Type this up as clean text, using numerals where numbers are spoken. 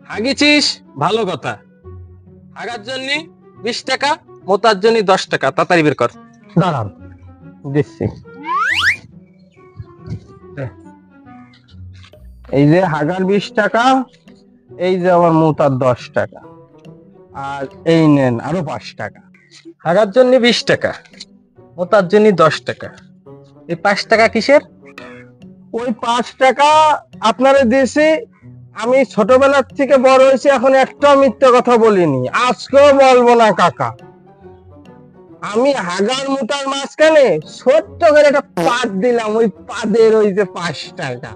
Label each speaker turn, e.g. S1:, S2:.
S1: হাগিছিস ভালো কথা, হাগার জন্য 20 টাকা, মোতার জন্য 10 টাকা। তাড়াতাড়ি বের কর।
S2: দাঁড়ান দিচ্ছি। এই যে হাগার 20 টাকা, এই যে আমার মোতার 10 টাকা, আর এই নেন আরো 5 টাকা।
S1: হাগার জন্য 20 টাকা, মোতার জন্য 10 টাকা। এই 5 টাকা কিসের?
S2: ওই 5 টাকা আপনারে দিয়েছি, আমি ছোটবেলার থেকে বড় হয়েছি, এখন একটা মিথ্যা কথা বলিনি, আজকেও বলবো না কাকা। আমি হাগার মোটার মাঝখানে ছোট্ট করে একটা পাদ দিলাম, ওই পাদের ওই যে 5 টাকা।